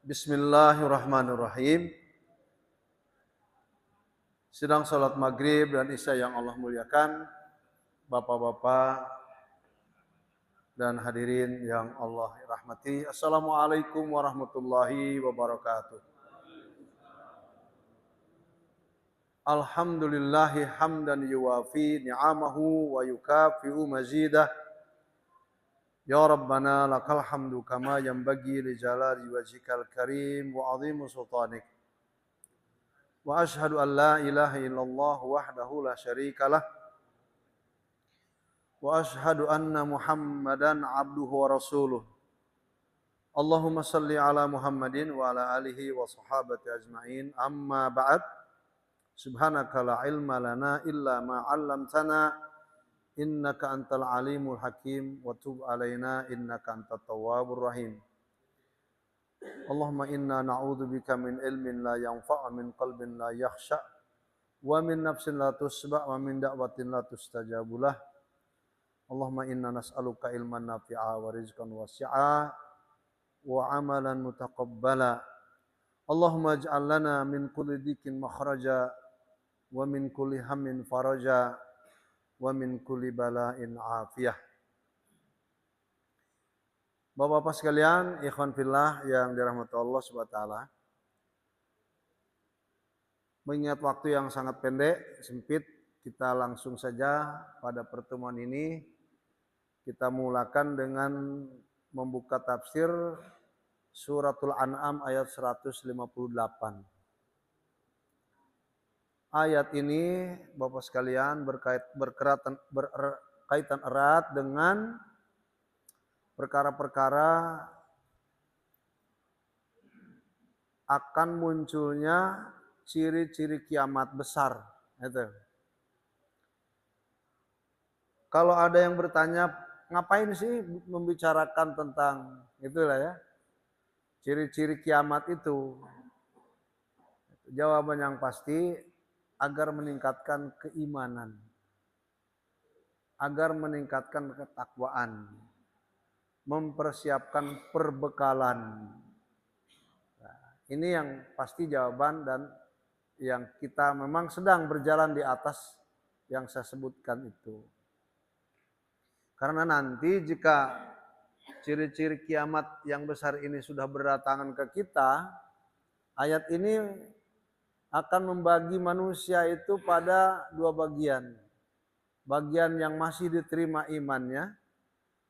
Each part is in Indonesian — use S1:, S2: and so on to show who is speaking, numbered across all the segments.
S1: Bismillahirrahmanirrahim. Sedang salat maghrib dan isya yang Allah muliakan, bapak-bapak dan hadirin yang Allah rahmati. Assalamualaikum warahmatullahi wabarakatuh. Alhamdulillahi hamdan yuwafi ni'amahu wa yukafi'u mazidah. Ya Rabbana lakal hamdu kama yanbaghi li jalali wajhikal karim wa 'azimi sultanik. Wa ashhadu an la ilaha illallah wahdahu la syarikalah wa ashhadu anna Muhammadan abduhu wa rasuluh. Allahumma salli ala Muhammadin wa ala alihi wa sahabati ajma'in. Amma ba'd. Subhanaka la ilma lana illa ma 'allamtana innaka antal alimul hakim wa tub alaina innaka antat tawwabur rahim. Allahumma inna na'udzubika min ilmin la yanfa' min qalbin la yakhsha' wa min nafsin la tusba' wa min da'watin la tustajabu lah. Allahumma inna nas'aluka ilman nafi'a wa rizqan wasi'a wa amalan mutaqabbala. Allahumma ij'al lana min kulli dhikin makhraja wa min kulli hammin faraja wa min kulli bala'in afiyah. Bapak-bapak sekalian, ikhwan fillah yang dirahmati Allah Subhanahu wa taala. Mengingat waktu yang sangat pendek, sempit, kita langsung saja pada pertemuan ini kita mulakan dengan membuka tafsir Suratul An'am ayat 158. Ayat ini Bapak sekalian berkaitan erat dengan perkara-perkara akan munculnya ciri-ciri kiamat besar. Itu. Kalau ada yang bertanya, ngapain sih membicarakan tentang itulah ya, ciri-ciri kiamat itu? Jawaban yang pasti agar meningkatkan keimanan, agar meningkatkan ketakwaan, mempersiapkan perbekalan. Nah, ini yang pasti jawaban dan yang kita memang sedang berjalan di atas yang saya sebutkan itu. Karena nanti jika ciri-ciri kiamat yang besar ini sudah berdatangan ke kita, ayat ini akan membagi manusia itu pada dua bagian. Bagian yang masih diterima imannya,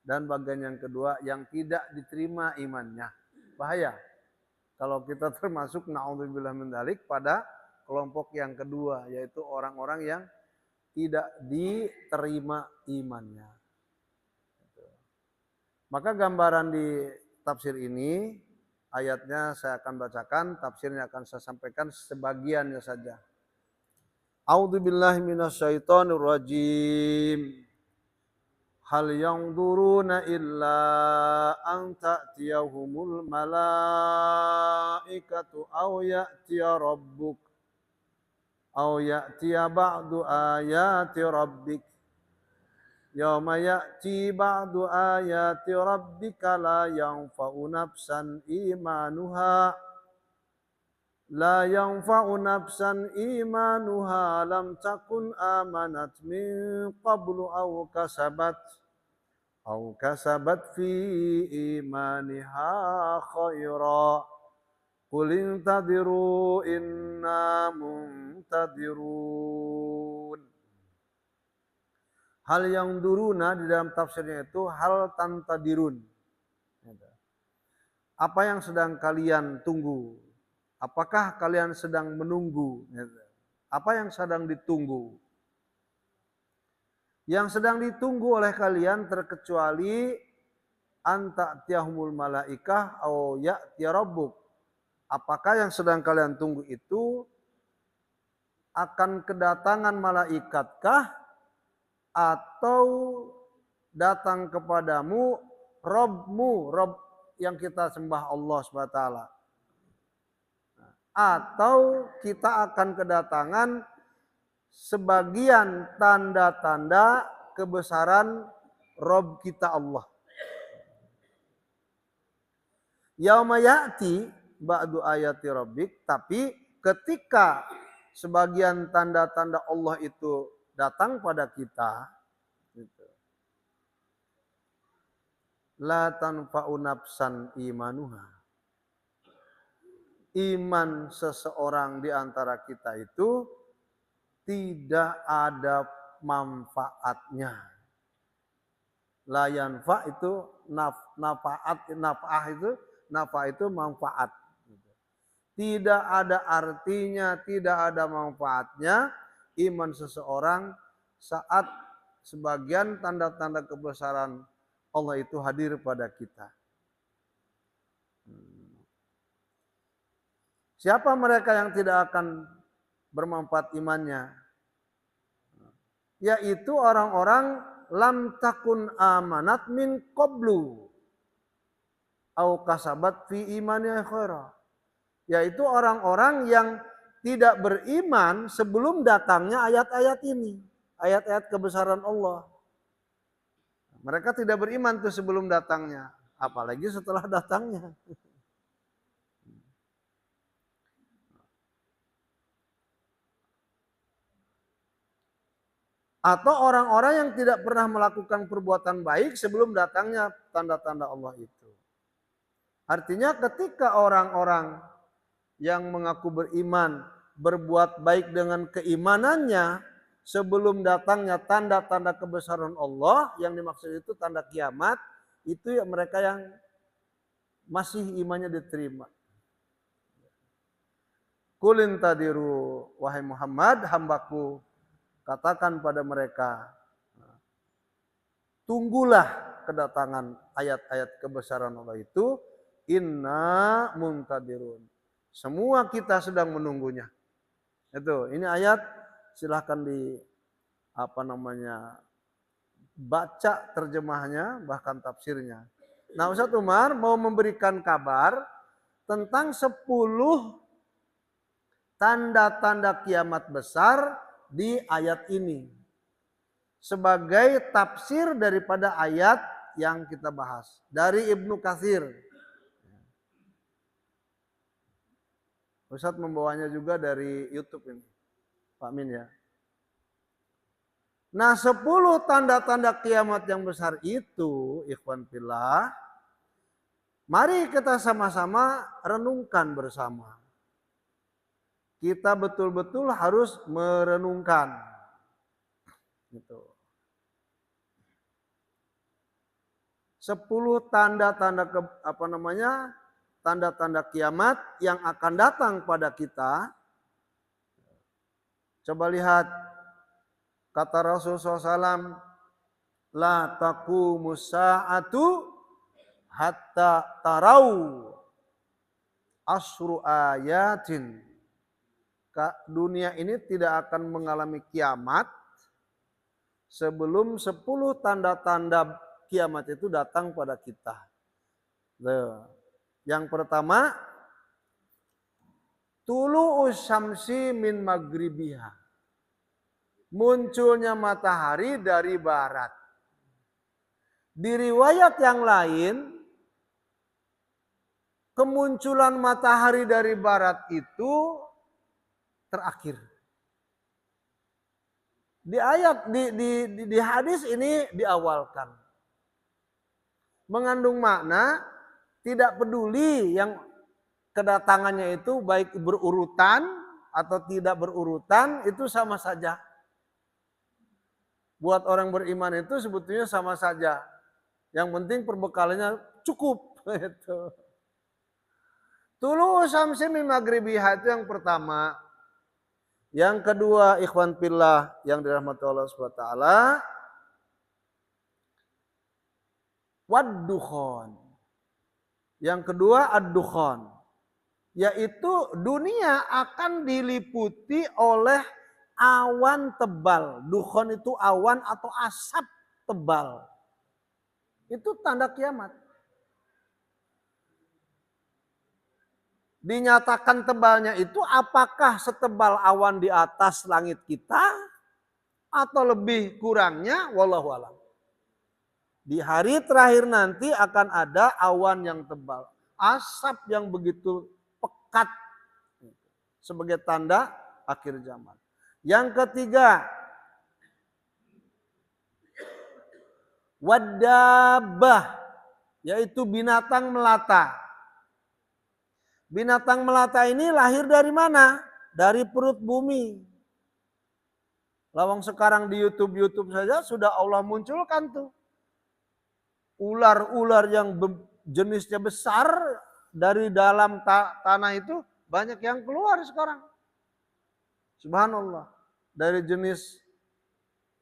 S1: dan bagian yang kedua yang tidak diterima imannya. Bahaya kalau kita termasuk na'udzubillah min dzalik pada kelompok yang kedua, yaitu orang-orang yang tidak diterima imannya. Maka gambaran di tafsir ini, ayatnya saya akan bacakan, tafsirnya akan saya sampaikan sebagiannya saja. A'udzubillahi minasyaitonir rajim. Hal yanzuruna illa an ta'tiyahumul malaikatu aw ya'tiya rabbuk aw ya'tiya ba'du ayati rabbik yauma ya'ti ba'du ayati rabbika la yanfa'u nafsan imanuha lam takun amanat min qablu aw kasabat fi imaniha khaira qul intadiru inna muntadirun. Hal yang duruna di dalam tafsirnya itu hal tantadirun. Apa yang sedang kalian tunggu? Apakah kalian sedang menunggu? Apa yang sedang ditunggu? Yang sedang ditunggu oleh kalian terkecuali anta tiahumul malaikah aw ya'tiya rabbuk. Apakah yang sedang kalian tunggu itu akan kedatangan malaikatkah atau datang kepadamu Rabbmu, Rabb yang kita sembah Allah SWT. Atau kita akan kedatangan sebagian tanda-tanda kebesaran Rabb kita Allah. Yauma ya'ti ba'du ayati rabbik, tapi ketika sebagian tanda-tanda Allah itu datang pada kita, gitu. La tanfa'u nafsan imanuha. Iman seseorang di antara kita itu tidak ada manfaatnya. La yanfa itu nafa itu manfaat. Tidak ada artinya, tidak ada manfaatnya iman seseorang saat sebagian tanda-tanda kebesaran Allah itu hadir pada kita. Siapa mereka yang tidak akan bermanfaat imannya? Yaitu orang-orang lam takun amanat min qablu au kasabat fi imannya khaira. Yaitu orang-orang yang tidak beriman sebelum datangnya ayat-ayat ini, ayat-ayat kebesaran Allah. Mereka tidak beriman tuh sebelum datangnya, apalagi setelah datangnya. Atau orang-orang yang tidak pernah melakukan perbuatan baik sebelum datangnya tanda-tanda Allah itu. Artinya ketika orang-orang yang mengaku beriman berbuat baik dengan keimanannya sebelum datangnya tanda-tanda kebesaran Allah, yang dimaksud itu tanda kiamat, itu ya mereka yang masih imannya diterima. Kulin tadiru wahai Muhammad, hambaku, katakan pada mereka, tunggulah kedatangan ayat-ayat kebesaran Allah itu, inna muntadirun. Semua kita sedang menunggunya. Itu, ini ayat silahkan baca terjemahnya bahkan tafsirnya. Nah, Ustaz Umar mau memberikan kabar tentang 10 tanda-tanda kiamat besar di ayat ini sebagai tafsir daripada ayat yang kita bahas dari Ibnu Katsir. Ustaz membawanya juga dari YouTube ini, Pak Min ya. Nah, 10 tanda-tanda kiamat yang besar itu, ikhwan fillah, mari kita sama-sama renungkan bersama. Kita betul-betul harus merenungkan. Gitu. 10 tanda-tanda tanda-tanda kiamat yang akan datang pada kita. Coba lihat kata Rasulullah SAW, la taqumus sa'atu hatta tarau asru ayatin. Dunia ini tidak akan mengalami kiamat sebelum 10 tanda-tanda kiamat itu datang pada kita. Yang pertama, tulu'us syamsi min maghribiha. Munculnya matahari dari barat. Di riwayat yang lain, kemunculan matahari dari barat itu terakhir. Di ayat di hadis ini diawalkan. Mengandung makna tidak peduli yang kedatangannya itu baik berurutan atau tidak berurutan, itu sama saja. Buat orang beriman itu sebetulnya sama saja. Yang penting perbekalannya cukup. Tulu syamsi min maghribiha itu yang pertama. Yang kedua, ikhwan fillah yang dirahmati Allah Subhanahu wa taala, wad-dukhan. Yang kedua ad-dukhan, yaitu dunia akan diliputi oleh awan tebal. Dukhan itu awan atau asap tebal. Itu tanda kiamat. Dinyatakan tebalnya itu apakah setebal awan di atas langit kita atau lebih kurangnya, wallahu a'lam. Di hari terakhir nanti akan ada awan yang tebal. asap yang begitu pekat sebagai tanda akhir zaman. Yang ketiga, wadabah, yaitu binatang melata. Binatang melata ini lahir dari mana? Dari perut bumi. Lawang sekarang di YouTube saja sudah Allah munculkan tuh. Ular-ular yang jenisnya besar dari dalam tanah itu banyak yang keluar sekarang. Subhanallah. Dari jenis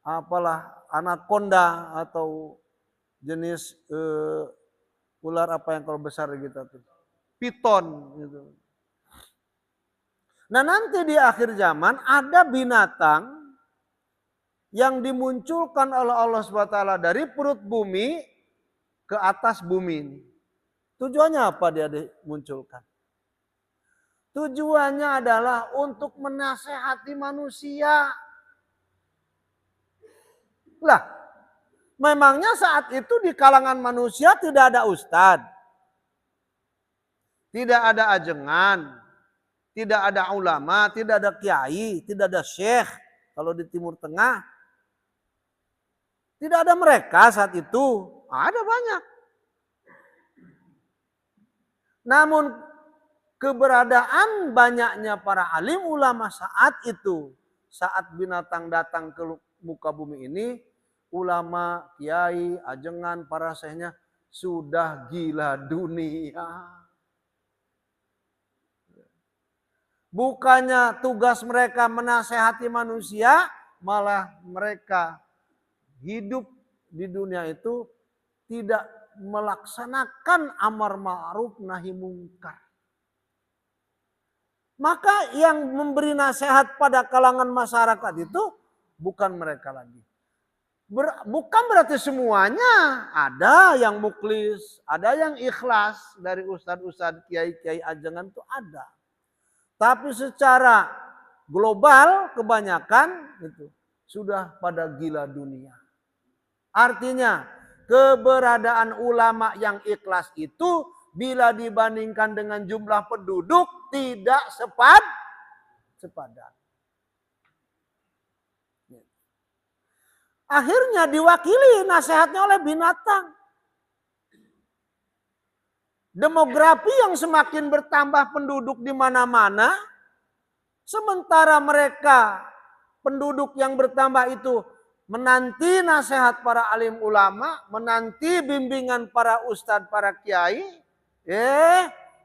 S1: apalah anaconda atau jenis ular apa yang kalau besar gitu tuh. Piton gitu. Nah, nanti di akhir zaman ada binatang yang dimunculkan oleh Allah SWT dari perut bumi ke atas bumi ini. Tujuannya apa dia dimunculkan? Tujuannya adalah untuk menasehati manusia. Lah, memangnya saat itu di kalangan manusia tidak ada ustadz, tidak ada ajengan, tidak ada ulama, tidak ada kiai, tidak ada syekh. Kalau di Timur Tengah tidak ada mereka saat itu, ada banyak. Namun keberadaan banyaknya para alim ulama saat itu, saat binatang datang ke muka bumi ini, ulama, kiai, ajengan, para syekhnya sudah gila dunia. Bukannya tugas mereka menasehati manusia, malah mereka hidup di dunia itu tidak melaksanakan amar ma'ruf nahi mungkar. Maka yang memberi nasihat pada kalangan masyarakat itu bukan mereka lagi. Bukan berarti semuanya, ada yang muklis, ada yang ikhlas dari ustadz-ustadz, kiai-kiai ajengan itu ada. Tapi secara global kebanyakan itu sudah pada gila dunia. Artinya keberadaan ulama yang ikhlas itu bila dibandingkan dengan jumlah penduduk tidak sepadan. Akhirnya diwakili nasihatnya oleh binatang. Demografi yang semakin bertambah penduduk di mana-mana, sementara mereka penduduk yang bertambah itu menanti nasihat para alim ulama, menanti bimbingan para ustadz, para kiai.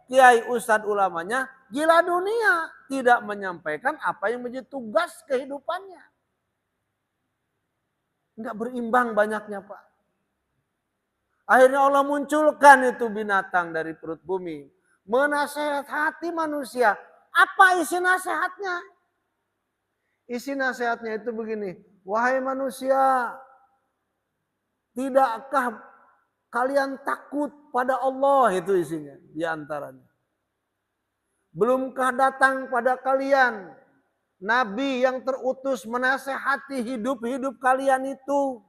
S1: Kiai ustadz ulamanya gila dunia, tidak menyampaikan apa yang menjadi tugas kehidupannya. Enggak berimbang banyaknya, Pak. Akhirnya Allah munculkan itu binatang dari perut bumi, menasehati manusia. Apa isi nasihatnya? Isi nasihatnya itu begini, wahai manusia, tidakkah kalian takut pada Allah? Itu isinya diantaranya. Belumkah datang pada kalian nabi yang terutus menasehati hidup-hidup kalian itu?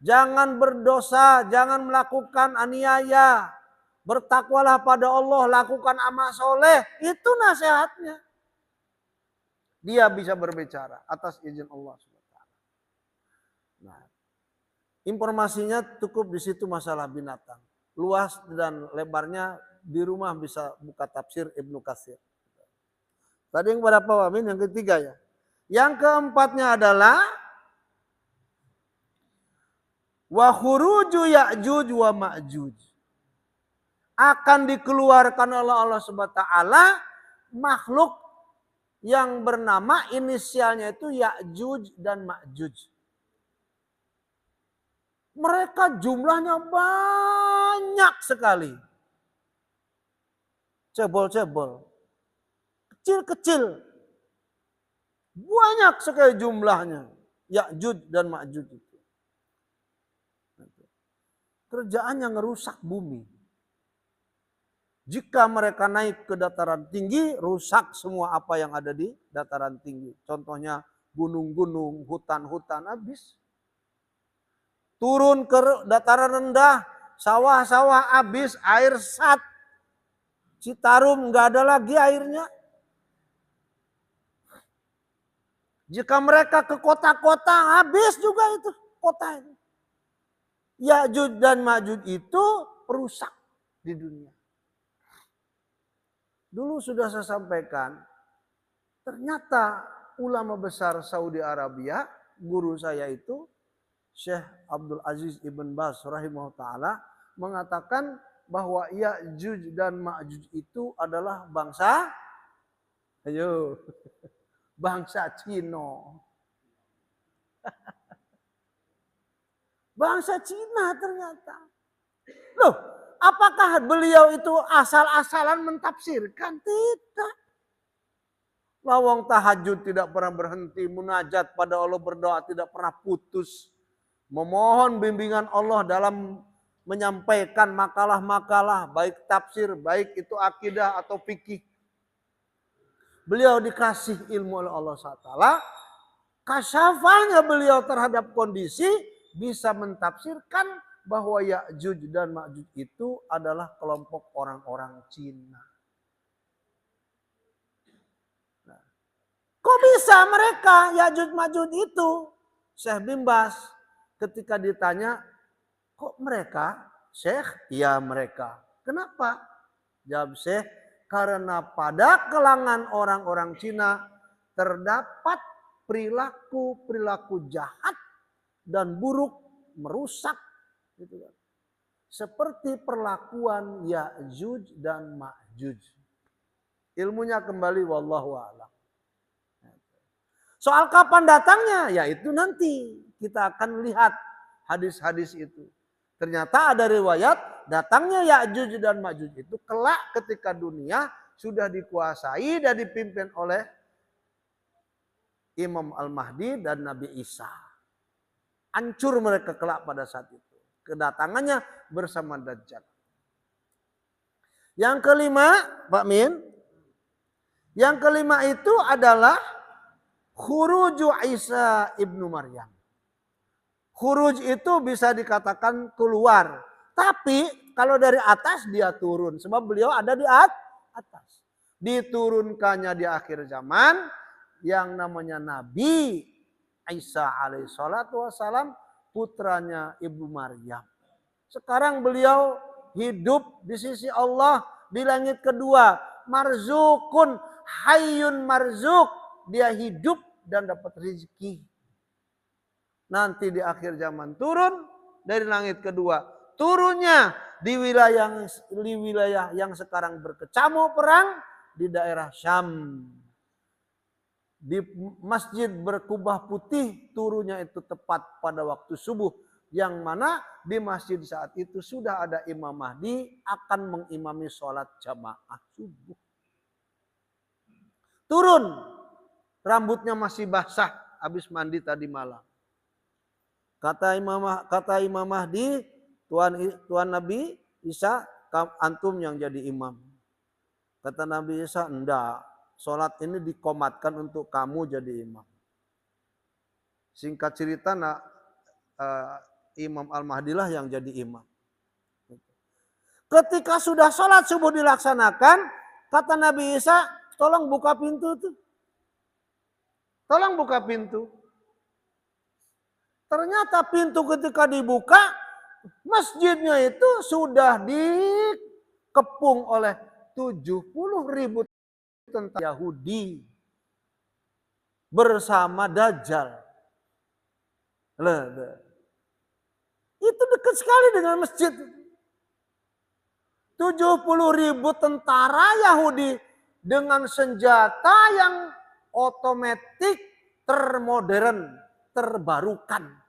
S1: Jangan berdosa, jangan melakukan aniaya. Bertakwalah pada Allah, lakukan amal soleh. Itu nasihatnya. Dia bisa berbicara atas izin Allah SWT. Nah, informasinya cukup di situ masalah binatang. Luas dan lebarnya di rumah bisa buka tafsir Ibnu Katsir. Tadi yang berapa wamin? Yang ketiga ya. Yang keempatnya adalah wa khuruju Ya'juj wa Ma'juj. Akan dikeluarkan oleh Allah Subhanahu wa taala makhluk yang bernama inisialnya itu Ya'juj dan Ma'juj. Mereka jumlahnya banyak sekali. Cebol-cebol. Kecil-kecil. Banyak sekali jumlahnya. Ya'juj dan Ma'juj itu. Kerjaannya ngerusak bumi. Jika mereka naik ke dataran tinggi, rusak semua apa yang ada di dataran tinggi. Contohnya gunung-gunung, hutan-hutan habis. Turun ke dataran rendah, sawah-sawah habis, air sat. Citarum nggak ada lagi airnya. Jika mereka ke kota-kota, habis juga itu kota itu. Ya'juj dan Ma'juj itu perusak di dunia. Dulu sudah saya sampaikan, ternyata ulama besar Saudi Arabia, guru saya itu, Syekh Abdul Aziz Ibn Baz rahimahullah ta'ala, mengatakan bahwa Ya'juj dan Ma'juj itu adalah bangsa, bangsa Cina. Bangsa Cina ternyata. Loh, apakah beliau itu asal-asalan mentafsirkan? Tidak. Lawang tahajud tidak pernah berhenti, munajat pada Allah, berdoa tidak pernah putus. Memohon bimbingan Allah dalam menyampaikan makalah-makalah, baik tafsir, baik itu akidah atau fikih. Beliau dikasih ilmu oleh Allah SWT. Kasyafahnya beliau terhadap kondisi bisa mentafsirkan bahwa Ya'juj dan Ma'juj itu adalah kelompok orang-orang Cina. Nah, kok bisa mereka Ya'juj Ma'juj itu? Syekh bin Baz ketika ditanya, kok mereka? Syekh, iya mereka. Kenapa? Jawab Syekh, karena pada kalangan orang-orang Cina terdapat perilaku jahat dan buruk, merusak, gitu kan. Seperti perlakuan Ya'juj dan Ma'juj. Ilmunya kembali wallahu a'lam. Soal kapan datangnya, ya itu nanti kita akan lihat hadis-hadis itu. Ternyata ada riwayat datangnya Ya'juj dan Ma'juj itu kelak ketika dunia sudah dikuasai dan dipimpin oleh Imam Al-Mahdi dan Nabi Isa. Hancur mereka kelak pada saat itu. Kedatangannya bersama Dajjal. Yang kelima, Pak Min. Yang kelima itu adalah khuruju Isa ibnu Maryam. Khuruj itu bisa dikatakan keluar. Tapi kalau dari atas dia turun. Sebab beliau ada di atas. Diturunkannya di akhir zaman yang namanya Nabi Isa alaihissalatu wassalam, putranya Ibu Maryam. Sekarang beliau hidup di sisi Allah di langit kedua. Marzukun, hayyun marzuk. Dia hidup dan dapat rezeki. Nanti di akhir zaman turun dari langit kedua. Turunnya di wilayah yang sekarang berkecamuk perang di daerah Syam. Di masjid berkubah putih turunnya itu tepat pada waktu subuh. Yang mana di masjid saat itu sudah ada Imam Mahdi akan mengimami sholat jamaah subuh. Turun, rambutnya masih basah habis mandi tadi malam. Kata Imam Mahdi, Tuan Nabi Isa, antum yang jadi imam. Kata Nabi Isa, enggak. Sholat ini dikomatkan untuk kamu jadi imam. Singkat cerita, Imam Al-Mahdi lah yang jadi imam. Ketika sudah sholat subuh dilaksanakan, kata Nabi Isa, tolong buka pintu tuh. Tolong buka pintu. Ternyata pintu ketika dibuka, masjidnya itu sudah dikepung oleh 70.000 tentara Yahudi bersama Dajjal. Itu dekat sekali dengan masjid. 70.000 tentara Yahudi dengan senjata yang otomatis termodern, terbarukan.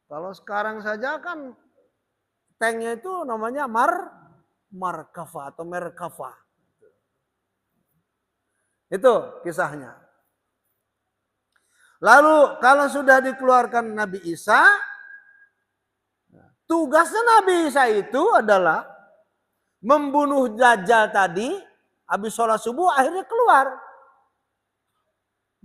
S1: Kalau sekarang saja kan tanknya itu namanya Markava atau Merkava. Itu kisahnya. Lalu kalau sudah dikeluarkan Nabi Isa, tugasnya Nabi Isa itu adalah membunuh Dajjal tadi, habis sholat subuh akhirnya keluar.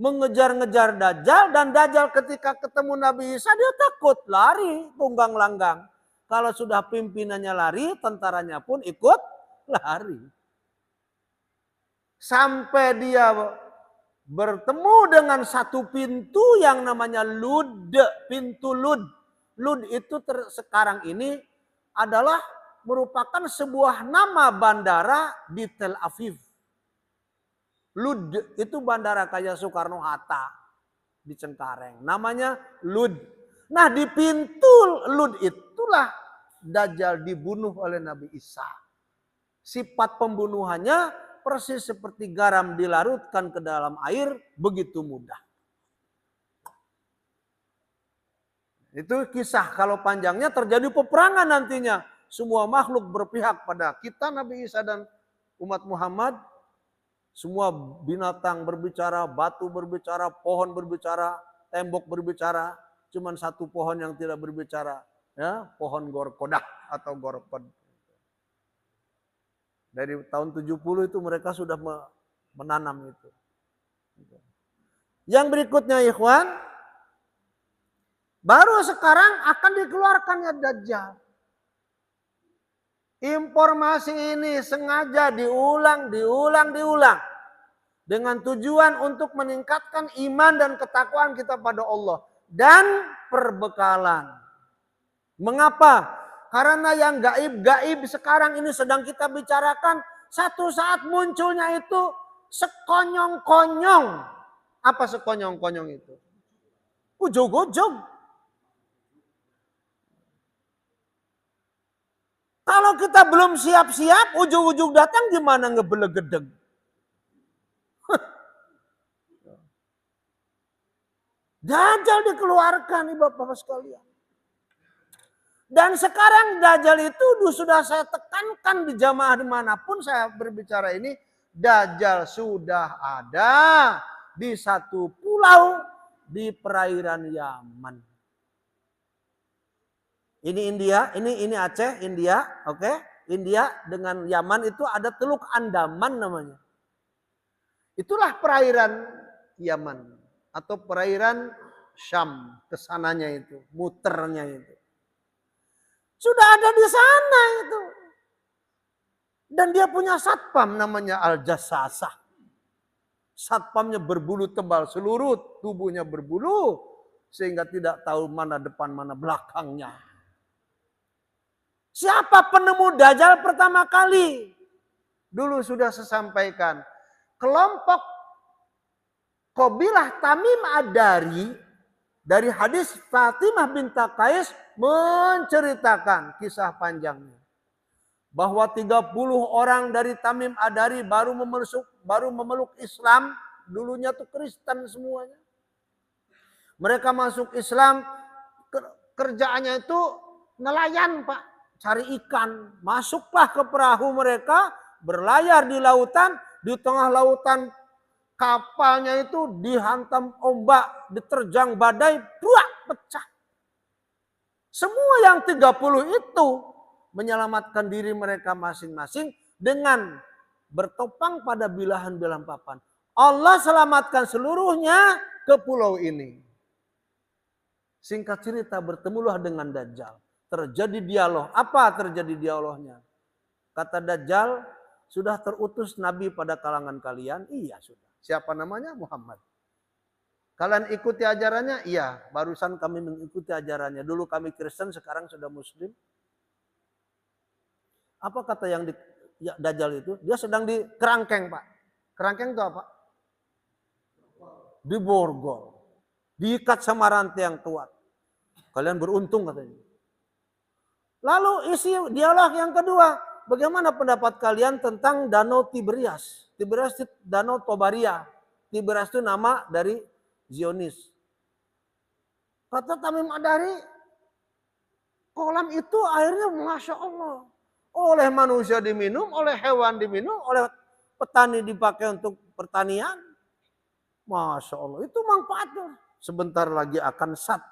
S1: Mengejar-ngejar Dajjal, dan Dajjal ketika ketemu Nabi Isa dia takut, lari tunggang langgang. Kalau sudah pimpinannya lari, tentaranya pun ikut lari. Sampai dia bertemu dengan satu pintu yang namanya Lud, pintu Lud. Lud itu sekarang ini adalah merupakan sebuah nama bandara di Tel Aviv. Lud itu bandara kayak Soekarno-Hatta di Cengkareng. Namanya Lud. Nah di pintu Lud itulah Dajjal dibunuh oleh Nabi Isa. Sifat pembunuhannya persis seperti garam dilarutkan ke dalam air, begitu mudah. Itu kisah, kalau panjangnya terjadi peperangan nantinya. Semua makhluk berpihak pada kita Nabi Isa dan umat Muhammad. Semua binatang berbicara, batu berbicara, pohon berbicara, tembok berbicara. Cuman satu pohon yang tidak berbicara, ya, pohon gorkodah atau gorkod. Dari tahun 70 itu mereka sudah menanam itu. Yang berikutnya ikhwan, baru sekarang akan dikeluarkannya Dajjal. Informasi ini sengaja diulang. Dengan tujuan untuk meningkatkan iman dan ketakwaan kita pada Allah. Dan perbekalan. Mengapa? Karena yang gaib-gaib sekarang ini sedang kita bicarakan. Satu saat munculnya itu sekonyong-konyong. Apa sekonyong-konyong itu? Ujug-ujug. Kalau kita belum siap-siap, ujug-ujug datang gimana ngebelegedeg? Dajjal dikeluarkan nih Bapak-Bapak sekalian. Dan sekarang Dajjal itu sudah saya tekankan di jamaah dimanapun saya berbicara ini. Dajjal sudah ada di satu pulau di perairan Yaman. Ini India, ini Aceh, India, oke? India dengan Yaman itu ada Teluk Andaman namanya. Itulah perairan Yaman atau perairan Syam, kesananya itu, muternya itu. Sudah ada di sana itu. Dan dia punya satpam namanya Al-Jassasah. Satpamnya berbulu tebal, seluruh tubuhnya berbulu sehingga tidak tahu mana depan mana belakangnya. Siapa penemu Dajjal pertama kali? Dulu sudah saya sampaikan. Kelompok Qabilah Tamim Ad-Dari dari hadis Fatimah binti Qais menceritakan kisah panjangnya. Bahwa 30 orang dari Tamim Ad-Dari baru memeluk Islam. Dulunya tuh Kristen semuanya. Mereka masuk Islam, kerjaannya itu nelayan Pak. Cari ikan, masuklah ke perahu mereka, berlayar di lautan, di tengah lautan kapalnya itu dihantam ombak, diterjang badai, pecah. Semua yang 30 itu menyelamatkan diri mereka masing-masing dengan bertopang pada bilahan-bilahan papan. Allah selamatkan seluruhnya ke pulau ini. Singkat cerita bertemulah dengan Dajjal. Terjadi dialog. Apa terjadi dialognya? Kata Dajjal, sudah terutus Nabi pada kalangan kalian? Iya sudah. Siapa namanya? Muhammad. Kalian ikuti ajarannya? Iya. Barusan kami mengikuti ajarannya. Dulu kami Kristen, sekarang sudah Muslim. Apa kata yang Dajjal itu? Dia sedang di kerangkeng Pak. Kerangkeng itu apa? Diborgol. Diikat sama rantai yang kuat. Kalian beruntung katanya. Lalu isi dialog yang kedua, bagaimana pendapat kalian tentang Danau Tiberias? Tiberias itu Danau Tobaria. Tiberias itu nama dari Zionis. Kata Tamim Ad-Dari, kolam itu airnya Masya Allah. Oleh manusia diminum, oleh hewan diminum, oleh petani dipakai untuk pertanian. Masya Allah, itu manfaatnya. Sebentar lagi akan sat.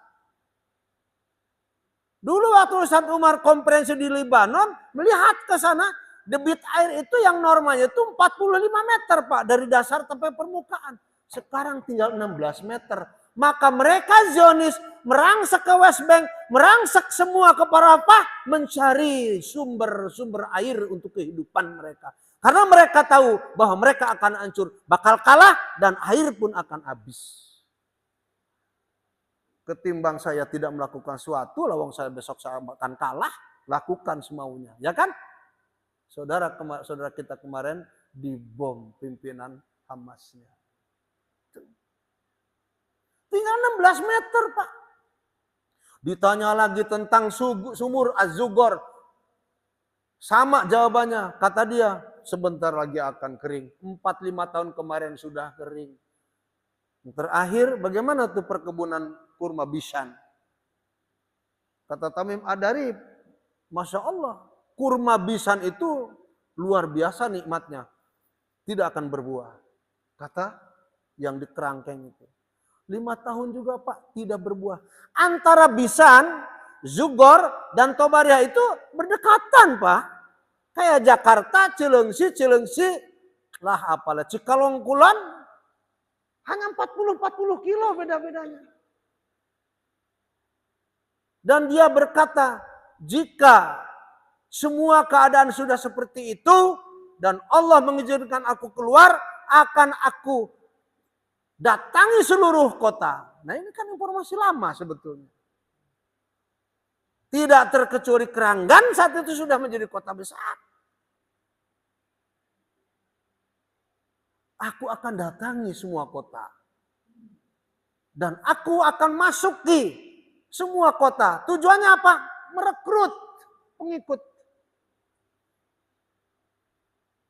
S1: Dulu waktu Ustaz Umar konferensi di Libanon, melihat ke sana, debit air itu yang normalnya itu 45 meter Pak, dari dasar sampai permukaan. Sekarang tinggal 16 meter. Maka mereka Zionis merangsek ke West Bank, merangsek semua ke Rafah, mencari sumber-sumber air untuk kehidupan mereka. Karena mereka tahu bahwa mereka akan hancur, bakal kalah dan air pun akan habis. Ketimbang saya tidak melakukan suatu, lawang saya besok saya akan kalah, lakukan semaunya, ya kan? Saudara kita kemarin dibom pimpinan Hamasnya. Tinggal 16 meter, Pak. Ditanya lagi tentang sumur Az-Zugor. Sama jawabannya. Kata dia, sebentar lagi akan kering. 4-5 tahun kemarin sudah kering. Terakhir, bagaimana tuh perkebunan kurma Bishan? Kata Tamim Ad-Dari, Masya Allah, kurma Bishan itu luar biasa nikmatnya. Tidak akan berbuah. Kata yang di kerangkeng itu. 5 tahun juga Pak tidak berbuah. Antara Bishan, Zugor, dan Tobaria itu berdekatan Pak. Kayak Jakarta, Cilengsi, lah apalah Cikalongkulan, hanya 40 kilo beda-bedanya. Dan dia berkata, jika semua keadaan sudah seperti itu, dan Allah mengizinkan aku keluar, akan aku datangi seluruh kota. Nah ini kan informasi lama sebetulnya. Tidak terkecuali Keranggan saat itu sudah menjadi kota besar. Aku akan datangi semua kota. Dan aku akan masuki semua kota. Tujuannya apa? Merekrut pengikut.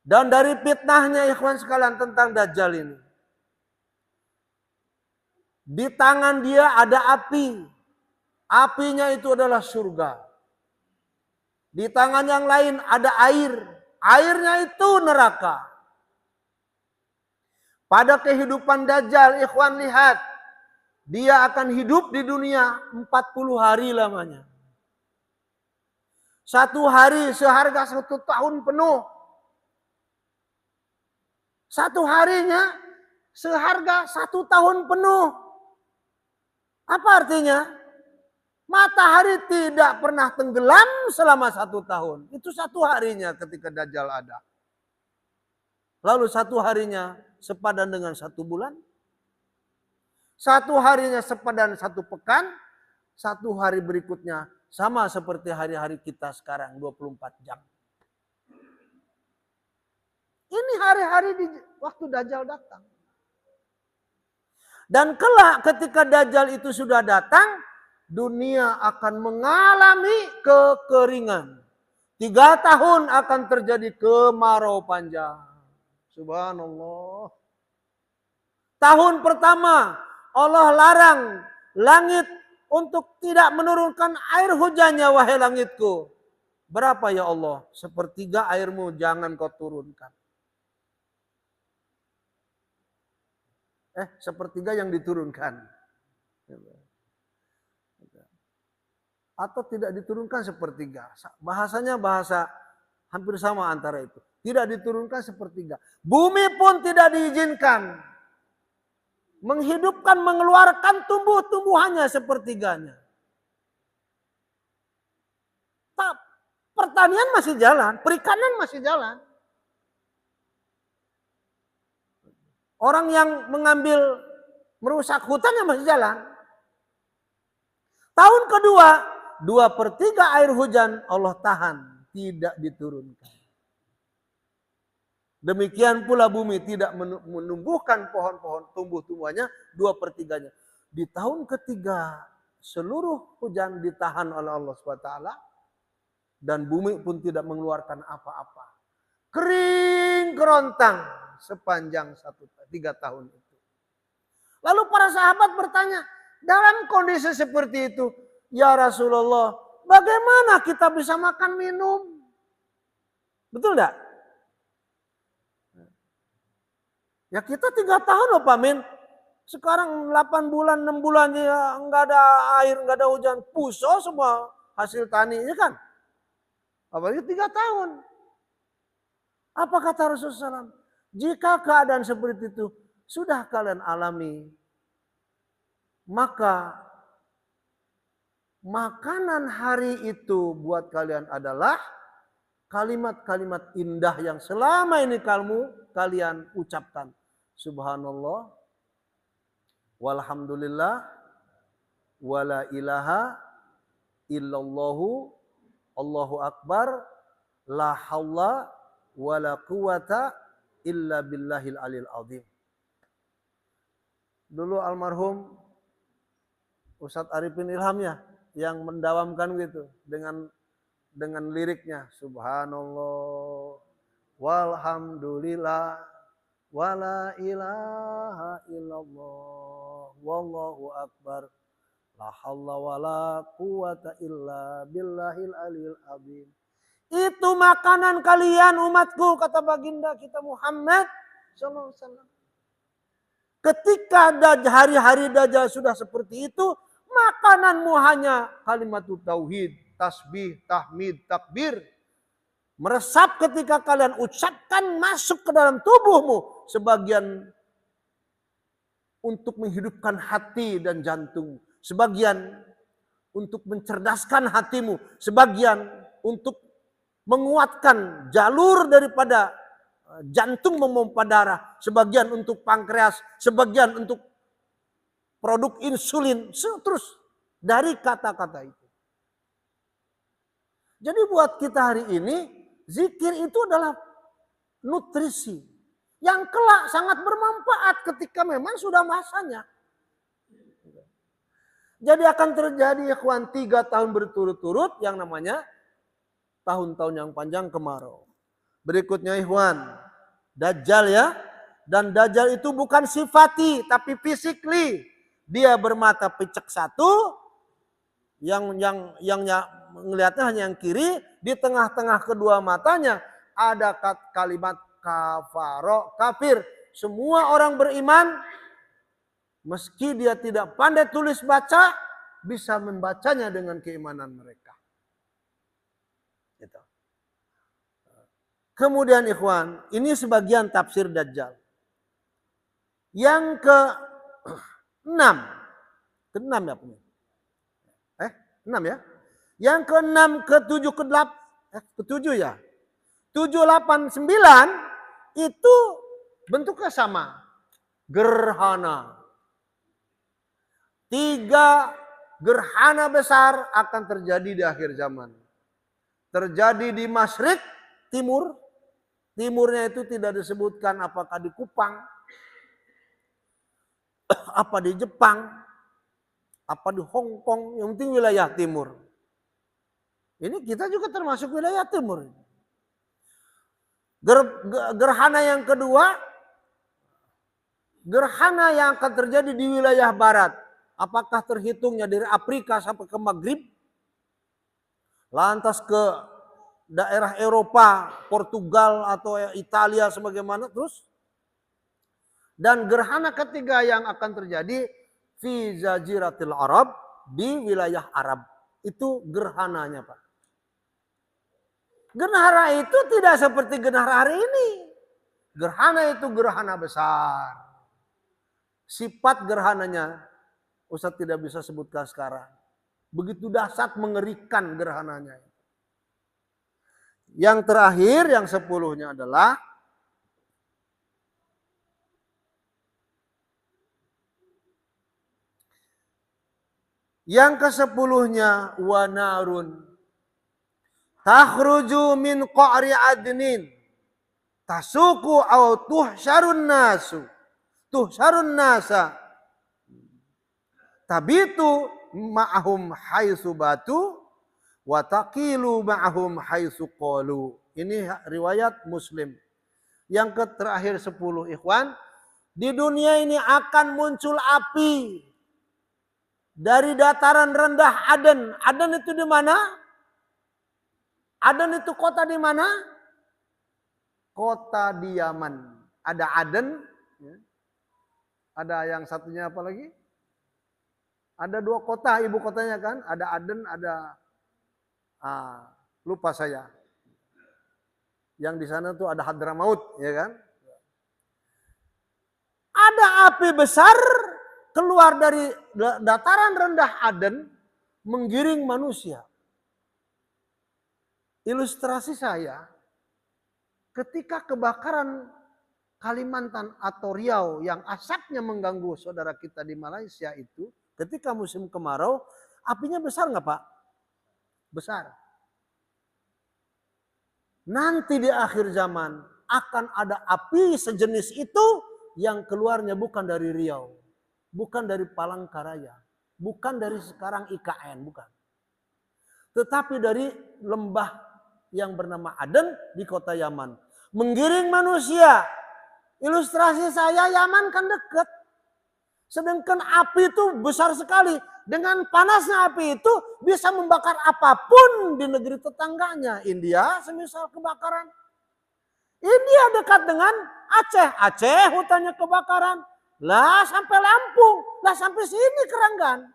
S1: Dan dari fitnahnya ikhwan sekalian tentang Dajjal ini. Di tangan dia ada api. Apinya itu adalah surga. Di tangan yang lain ada air. Airnya itu neraka. Pada kehidupan Dajjal, ikhwan lihat. Dia akan hidup di dunia 40 hari lamanya. 1 hari seharga 1 tahun penuh. 1 harinya seharga 1 tahun penuh. Apa artinya? Matahari tidak pernah tenggelam selama 1 tahun. Itu 1 harinya ketika Dajjal ada. Lalu 1 harinya sepadan dengan 1 bulan. 1 harinya sepadan 1 pekan. 1 hari berikutnya sama seperti hari-hari kita sekarang 24 jam. Ini hari-hari di waktu Dajjal datang. Dan kelak ketika Dajjal itu sudah datang, dunia akan mengalami kekeringan. 3 tahun akan terjadi kemarau panjang. Subhanallah. Tahun pertama Allah larang langit untuk tidak menurunkan air hujannya, wahai langitku. Berapa ya Allah? 1/3 airmu jangan kau turunkan. 1/3 yang diturunkan. Atau tidak diturunkan 1/3. Bahasanya bahasa hampir sama antara itu. Tidak diturunkan 1/3. Bumi pun tidak diizinkan. Menghidupkan, mengeluarkan tumbuh-tumbuhannya 1/3-nya. Pertanian masih jalan, perikanan masih jalan. Orang yang merusak hutannya masih jalan. Tahun kedua, 2/3 air hujan Allah tahan, tidak diturunkan. Demikian pula bumi tidak menumbuhkan pohon-pohon, tumbuh-tumbuhannya 2/3-nya. Di tahun ketiga, seluruh hujan ditahan oleh Allah SWT. Dan bumi pun tidak mengeluarkan apa-apa. Kering kerontang sepanjang 3 tahun itu. Lalu para sahabat bertanya, dalam kondisi seperti itu, ya Rasulullah, bagaimana kita bisa makan minum? Betul enggak? Ya kita 3 tahun loh Pak Min. Sekarang 8 bulan, 6 bulan ya enggak ada air, enggak ada hujan. Puso semua hasil taninya kan. Apalagi 3 tahun. Apa kata Rasulullah SAW? Jika keadaan seperti itu sudah kalian alami, Maka makanan hari itu buat kalian adalah kalimat-kalimat indah yang selama ini kalian ucapkan. Subhanallah, walhamdulillah, wala ilaha illallahu, Allahu akbar, la haula wala quwata illa billahil alil azim. Dulu almarhum Ustadz Arifin Ilham ya yang mendawamkan gitu dengan liriknya subhanallah walhamdulillah wala ilaha illallah wallahu akbar la haula wala quwata illa billahil alil azim. Itu makanan kalian umatku, kata baginda kita Muhammad sallallahu alaihi wasallam. Ketika hari-hari Dajjal sudah seperti itu, makananmu hanya kalimat tauhid, tasbih, tahmid, takbir. Meresap ketika kalian ucapkan masuk ke dalam tubuhmu. Sebagian untuk menghidupkan hati dan jantung. Sebagian untuk mencerdaskan hatimu. Sebagian untuk menguatkan jalur daripada jantung memompa darah, sebagian untuk pankreas, sebagian untuk produk insulin, terus dari kata-kata itu. Jadi buat kita hari ini, zikir itu adalah nutrisi yang kelak sangat bermanfaat ketika memang sudah masanya. Jadi akan terjadi ikhwan 3 tahun berturut-turut yang namanya tahun-tahun yang panjang kemarau. Berikutnya ikhwan, Dajjal ya. Dan Dajjal itu bukan sifati tapi physically. Dia bermata picek satu, yang melihatnya hanya yang kiri, di tengah-tengah kedua matanya ada kalimat kafaro, kafir. Semua orang beriman meski dia tidak pandai tulis baca bisa membacanya dengan keimanan mereka. Gitu. Kemudian ikhwan, ini sebagian tafsir Dajjal. Yang ke-6. Ke-6 ya punya. 6 ya. Yang ke-6, ke-7, ke-8, ke-7 ya. 7, 8, 9 itu bentuknya sama. Gerhana. 3 gerhana besar akan terjadi di akhir zaman. Terjadi di Masyrik, timur. Timurnya itu tidak disebutkan apakah di Kupang, apa di Jepang, apa di Hong Kong, yang penting wilayah timur. Ini kita juga termasuk wilayah timur. Gerhana yang kedua, gerhana yang akan terjadi di wilayah barat. Apakah terhitungnya dari Afrika sampai ke Maghrib? Lantas ke daerah Eropa, Portugal atau Italia sebagaimana terus. Dan gerhana ketiga yang akan terjadi fi Jaziratil Arab, di wilayah Arab. Itu gerhananya, Pak. Gerhana itu tidak seperti gerhana hari ini. Gerhana itu gerhana besar. Sifat gerhananya Ustadz tidak bisa sebutkan sekarang. Begitu dahsyat, mengerikan gerhananya. Yang terakhir, yang 10-nya adalah yang ke-10-nya wanarun takhruju min qa'ri adnin tasuku au tuhsyarun nasa tabitu ma'ahum haitsu batu wa taqilu ma'ahum haitsu qalu. Ini riwayat Muslim. Yang terakhir 10 ikhwan, di dunia ini akan muncul api dari dataran rendah Aden. Aden itu di mana? Aden itu kota di mana? Kota di Yaman. Ada Aden, ada yang satunya apa lagi? Ada 2 kota, ibu kotanya kan? Ada Aden, ada lupa saya. Yang di sana tuh ada Hadramaut, ya kan? Ada api besar keluar dari dataran rendah Aden menggiring manusia. Ilustrasi saya, ketika kebakaran Kalimantan atau Riau yang asapnya mengganggu saudara kita di Malaysia itu, ketika musim kemarau, apinya besar nggak Pak? Besar. Nanti di akhir zaman akan ada api sejenis itu yang keluarnya bukan dari Riau, bukan dari Palangkaraya, bukan dari sekarang IKN, bukan. Tetapi dari lembah yang bernama Aden di kota Yaman. Menggiring manusia. Ilustrasi saya, Yaman kan dekat. Sedangkan api itu besar sekali. Dengan panasnya api itu bisa membakar apapun di negeri tetangganya. India semisal kebakaran. India dekat dengan Aceh. Aceh hutannya kebakaran. Lah sampai Lampung. Lah sampai sini Keranggan.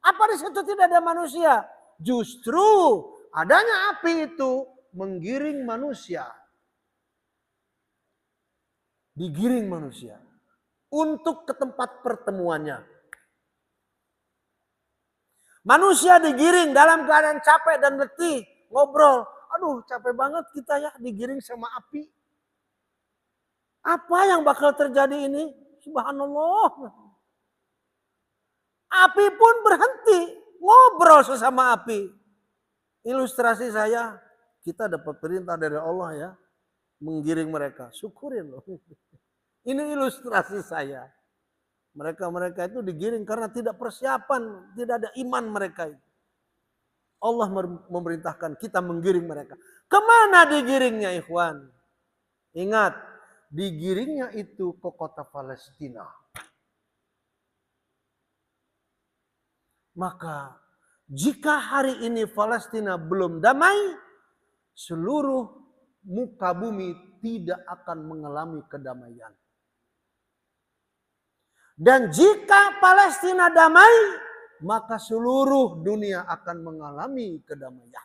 S1: Apa di situ tidak ada manusia? Justru adanya api itu menggiring manusia. Digiring manusia. Untuk ke tempat pertemuannya. Manusia digiring dalam keadaan capek dan letih. Ngobrol. Aduh capek banget kita ya digiring sama api. Apa yang bakal terjadi ini? Subhanallah. Api pun berhenti. Ngobrol sesama api. Ilustrasi saya. Kita dapat perintah dari Allah ya. Menggiring mereka. Syukurin loh. Ini ilustrasi saya. Mereka-mereka itu digiring karena tidak persiapan. Tidak ada iman mereka itu. Allah memerintahkan kita menggiring mereka. Kemana digiringnya ikhwan? Ingat. Digiringnya itu ke kota Palestina. Maka jika hari ini Palestina belum damai. Seluruh muka bumi tidak akan mengalami kedamaian. Dan jika Palestina damai, maka seluruh dunia akan mengalami kedamaian.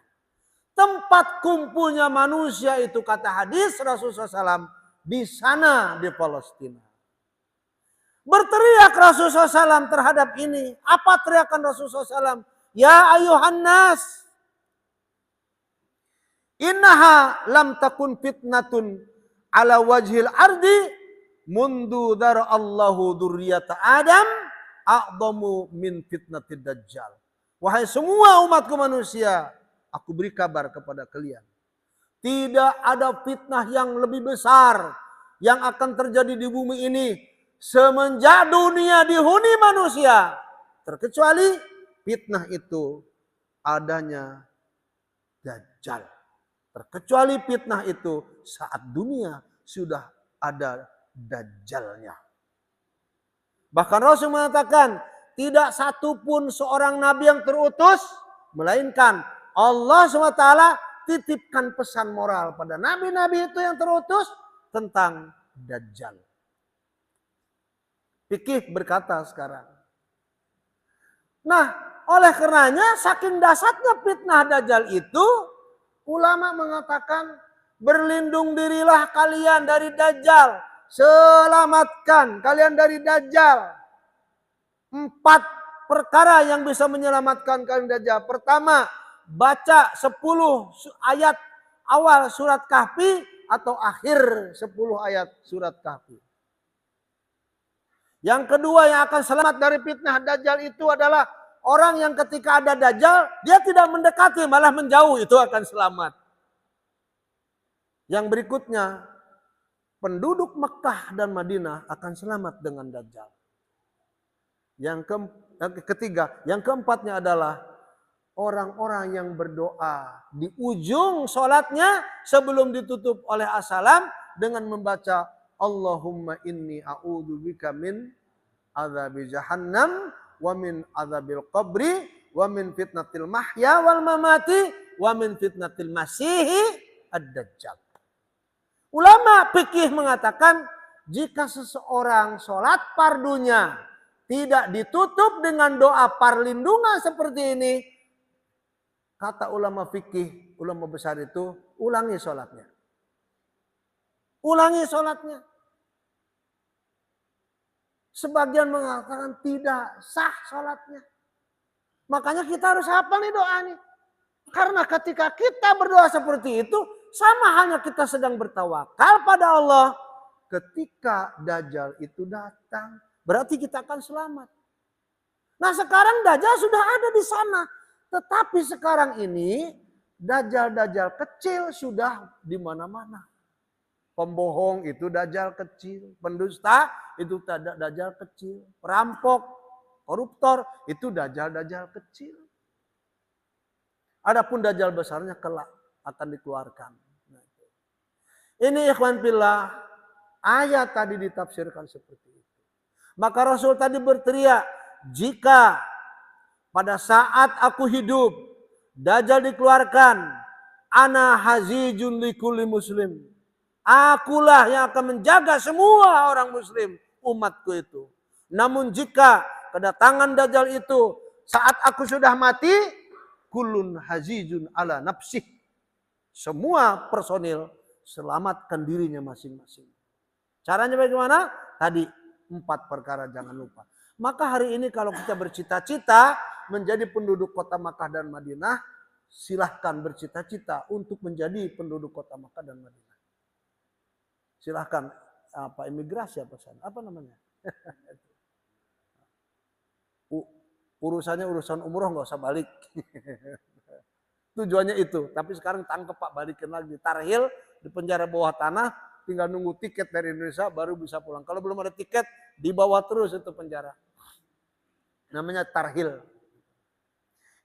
S1: Tempat kumpulnya manusia itu kata hadis Rasulullah SAW di sana di Palestina. Berteriak Rasulullah SAW terhadap ini. Apa teriakan Rasulullah SAW? Ya ayuhan nas. Innaha lam takun fitnatun ala wajhil ardi mundu dara Allahu dzurriyyata Adam a'dhamu min fitnatid dajjal. Wahai semua umatku manusia, aku beri kabar kepada kalian. Tidak ada fitnah yang lebih besar yang akan terjadi di bumi ini semenjak dunia dihuni manusia. Terkecuali fitnah itu adanya Dajjal. Terkecuali fitnah itu saat dunia sudah ada Dajjalnya. Bahkan Rasul mengatakan, tidak satupun seorang nabi yang terutus, melainkan Allah SWT titipkan pesan moral pada nabi-nabi itu yang terutus tentang Dajjal. Fikih berkata sekarang. Nah, oleh karenanya saking dahsyatnya fitnah Dajjal itu, ulama mengatakan berlindung dirilah kalian dari Dajjal. Selamatkan kalian dari Dajjal. 4 perkara yang bisa menyelamatkan kalian dari Dajjal. Pertama, baca 10 ayat awal surat Kahfi atau akhir 10 ayat surat Kahfi. Yang kedua yang akan selamat dari fitnah Dajjal itu adalah orang yang ketika ada Dajjal, dia tidak mendekati, malah menjauh, itu akan selamat. Yang berikutnya, penduduk Mekah dan Madinah akan selamat dengan Dajjal. Yang ketiga, yang keempatnya adalah orang-orang yang berdoa di ujung sholatnya sebelum ditutup oleh assalam dengan membaca Allahumma inni a'udzubika min adzabi jahannam wa min adzabil qabri wa min fitnatil mahya wal mamati wa min fitnatil masihi ad-dajjal. Ulama fikih mengatakan jika seseorang sholat fardunya tidak ditutup dengan doa perlindungan seperti ini, kata ulama fikih, ulama besar itu, ulangi sholatnya. Ulangi sholatnya. Sebagian mengatakan tidak sah sholatnya. Makanya kita harus hafal nih doa nih. Karena ketika kita berdoa seperti itu, sama halnya kita sedang bertawakal pada Allah. Ketika Dajjal itu datang, berarti kita akan selamat. Nah sekarang Dajjal sudah ada di sana. Tetapi sekarang ini Dajjal-Dajjal kecil sudah di mana-mana. Pembohong itu Dajjal kecil. Pendusta itu Dajjal kecil. Perampok, koruptor itu Dajjal-Dajjal kecil. Adapun Dajjal besarnya kelak akan dikeluarkan. Ini ikhwan fillah, ayat tadi ditafsirkan seperti itu. Maka Rasul tadi berteriak, jika pada saat aku hidup Dajjal dikeluarkan, ana hazijun likulli muslim. Akulah yang akan menjaga semua orang muslim, umatku itu. Namun jika kedatangan Dajjal itu saat aku sudah mati, kullun hazijun ala nafsih. Semua personil selamatkan dirinya masing-masing. Caranya bagaimana? Tadi 4 perkara jangan lupa. Maka hari ini kalau kita bercita-cita menjadi penduduk kota Makkah dan Madinah, silahkan bercita-cita untuk menjadi penduduk kota Makkah dan Madinah. Silahkan imigrasi apa namanya? Urusannya urusan umroh nggak usah balik. Tujuannya itu. Tapi sekarang tangkep Pak, balikin lagi. Tarhil di penjara bawah tanah, tinggal nunggu tiket dari Indonesia baru bisa pulang. Kalau belum ada tiket, dibawa terus itu penjara. Namanya tarhil.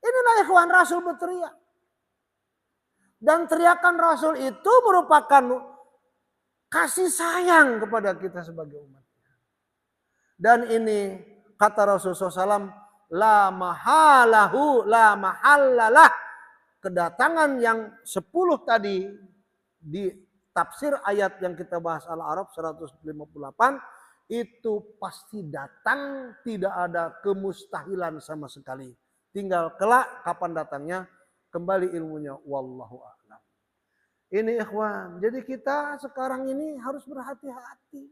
S1: Inilah ikhwan Rasul berteriak. Dan teriakan Rasul itu merupakan kasih sayang kepada kita sebagai umat. Dan ini kata Rasulullah SAW, la mahallalah. Kedatangan yang 10 tadi di tafsir ayat yang kita bahas Al-A'raf 158 itu pasti datang, tidak ada kemustahilan sama sekali. Tinggal kelak kapan datangnya, kembali ilmunya wallahu a'lam. Ini ikhwan, jadi kita sekarang ini harus berhati-hati.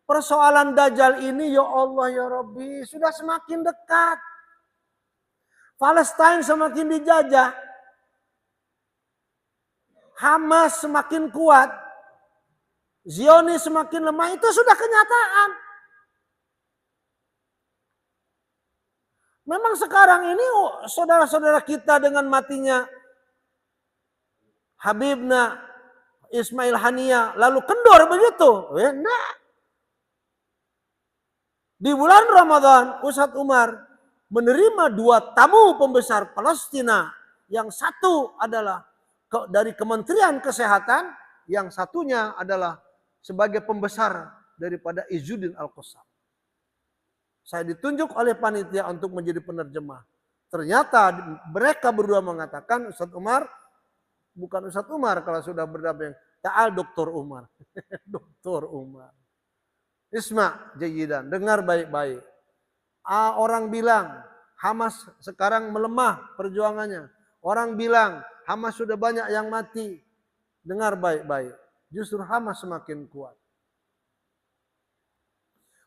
S1: Persoalan Dajjal ini ya Allah ya Rabbi sudah semakin dekat. Palestina semakin dijajah. Hamas semakin kuat. Zionis semakin lemah, itu sudah kenyataan. Memang sekarang ini saudara-saudara kita dengan matinya Habibna Ismail Haniya lalu kendor begitu? Enggak. Di bulan Ramadan Ustadz Umar menerima 2 tamu pembesar Palestina. Yang satu adalah dari Kementerian Kesehatan, yang satunya adalah sebagai pembesar daripada Izzuddin Al-Qassam. Saya ditunjuk oleh panitia untuk menjadi penerjemah. Ternyata mereka berdua mengatakan Ustadz Umar, bukan Ustadz Umar kalau sudah berdamping, ta'al Dr. Umar. Dr. Umar. Isma jayidan, dengar baik-baik. Orang bilang Hamas sekarang melemah perjuangannya. Orang bilang Hamas sudah banyak yang mati. Dengar baik-baik. Justru Hamas semakin kuat.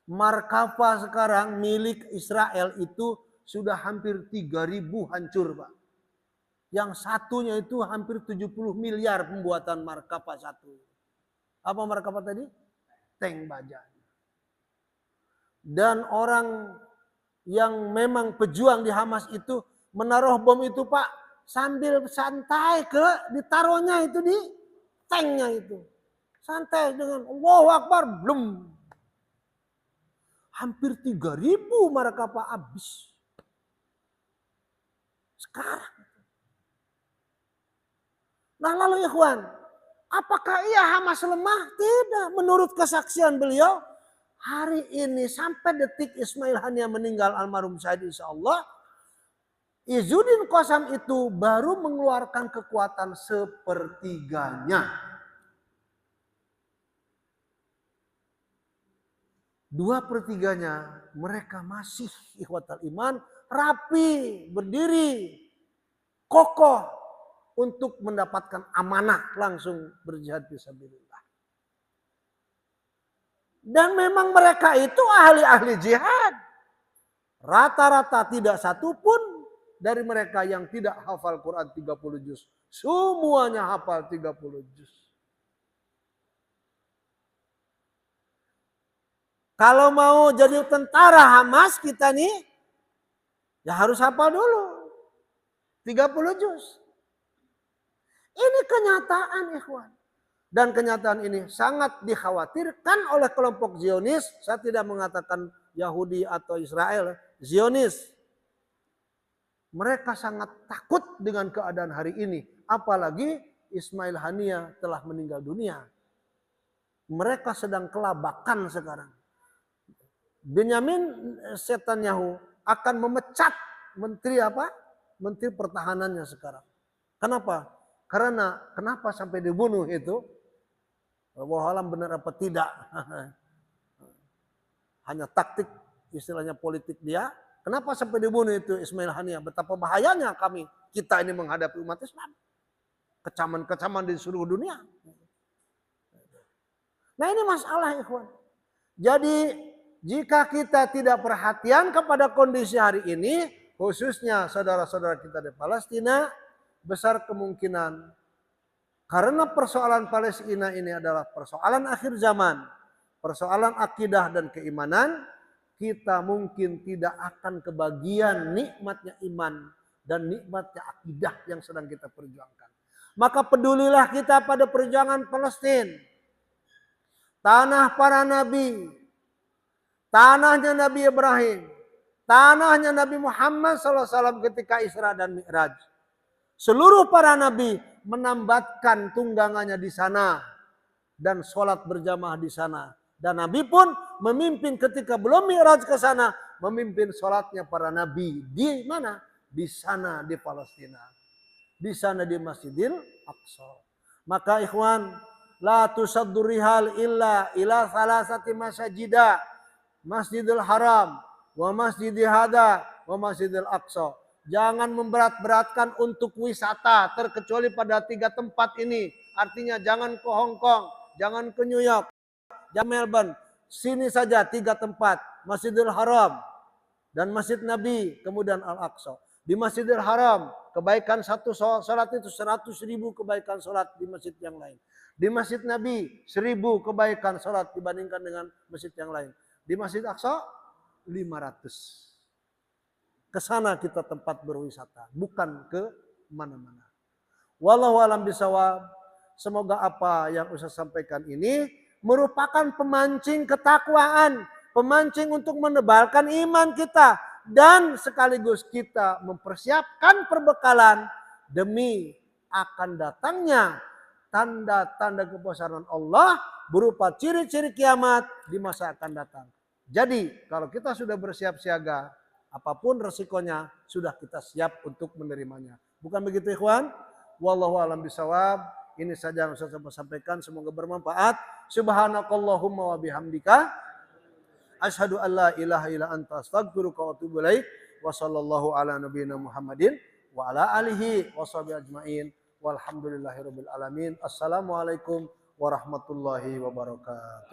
S1: Markava sekarang milik Israel itu sudah hampir 3.000 hancur, Pak. Yang satunya itu hampir 70 miliar pembuatan Markava satu. Apa Markava tadi? Tank baja. Dan orang yang memang pejuang di Hamas itu menaruh bom itu Pak sambil santai ditaruhnya itu di tanknya itu. Santai dengan Allahu Akbar, belum. Hampir 3.000 Markava habis. Sekarang. Nah lalu ikhwan, apakah iya Hamas lemah? Tidak. Menurut kesaksian beliau, hari ini sampai detik Ismail Haniya meninggal almarhum syahid insyaallah, Izzuddin Qassam itu baru mengeluarkan kekuatan 1/3. 2/3 mereka masih ikhwatal iman, rapi, berdiri, kokoh untuk mendapatkan amanah langsung berjihad fisabilillah. Dan memang mereka itu ahli-ahli jihad. Rata-rata tidak satupun dari mereka yang tidak hafal Quran 30 juz. Semuanya hafal 30 juz. Kalau mau jadi tentara Hamas kita nih, ya harus hafal dulu 30 juz. Ini kenyataan, ikhwan. Dan kenyataan ini sangat dikhawatirkan oleh kelompok Zionis. Saya tidak mengatakan Yahudi atau Israel, Zionis. Mereka sangat takut dengan keadaan hari ini. Apalagi Ismail Haniyah telah meninggal dunia. Mereka sedang kelabakan sekarang. Benyamin Netanyahu akan memecat menteri apa? Menteri pertahanannya sekarang. Kenapa? Karena kenapa sampai dibunuh itu? Wallahu alam benar apa tidak. Hanya taktik istilahnya politik dia. Kenapa sampai dibunuh itu Ismail Haniyah? Betapa bahayanya kita ini menghadapi umat Islam. Kecaman-kecaman di seluruh dunia. Nah ini masalah, ikhwan. Jadi jika kita tidak perhatian kepada kondisi hari ini, khususnya saudara-saudara kita di Palestina, besar kemungkinan karena persoalan Palestina ini adalah persoalan akhir zaman, persoalan akidah dan keimanan, kita mungkin tidak akan kebagian nikmatnya iman dan nikmatnya akidah yang sedang kita perjuangkan. Maka pedulilah kita pada perjuangan Palestina. Tanah para nabi, tanahnya Nabi Ibrahim, tanahnya Nabi Muhammad SAW ketika Isra dan Mi'raj. Seluruh para nabi menambatkan tunggangannya di sana dan sholat berjamaah di sana. Dan Nabi pun memimpin ketika belum Mi'raj ke sana, memimpin sholatnya para nabi. Di mana? Di sana di Palestina. Di sana di Masjidil Aqsa. Maka ikhwan, la tusaddu rihal illa ila salasati masajida. Masjidil Haram, wa Masjidil Hada, wa Masjidil Aqsa. Jangan memberat-beratkan untuk wisata terkecuali pada 3 tempat ini. Artinya jangan ke Hong Kong, jangan ke New York, jangan Melbourne. Sini saja 3 tempat. Masjidil Haram dan Masjid Nabi, kemudian Al-Aqsa. Di Masjidil Haram, kebaikan satu sholat itu 100.000 kebaikan sholat di masjid yang lain. Di Masjid Nabi 1.000 kebaikan sholat dibandingkan dengan masjid yang lain. Di Masjid Aqsa 500. Ke sana kita tempat berwisata, bukan ke mana-mana. Wallahu alam bisawab. Semoga apa yang Ustaz sampaikan ini merupakan pemancing ketakwaan, pemancing untuk menebalkan iman kita dan sekaligus kita mempersiapkan perbekalan demi akan datangnya tanda-tanda kebesaran Allah berupa ciri-ciri kiamat di masa akan datang. Jadi kalau kita sudah bersiap siaga, apapun resikonya sudah kita siap untuk menerimanya. Bukan begitu ikhwan? Wallahu a'lam bishawab. Ini saja yang saya sampaikan, semoga bermanfaat. Subhanakallahumma wa bihamdika asyhadu an la ilaha illa anta astaghfiruka wa atubu ilaik. Wa sallallahu ala nabiyyina Muhammadin wa ala alihi washabihi ajmain. Walhamdulillahirabbil alamin. Assalamualaikum warahmatullahi wabarakatuh.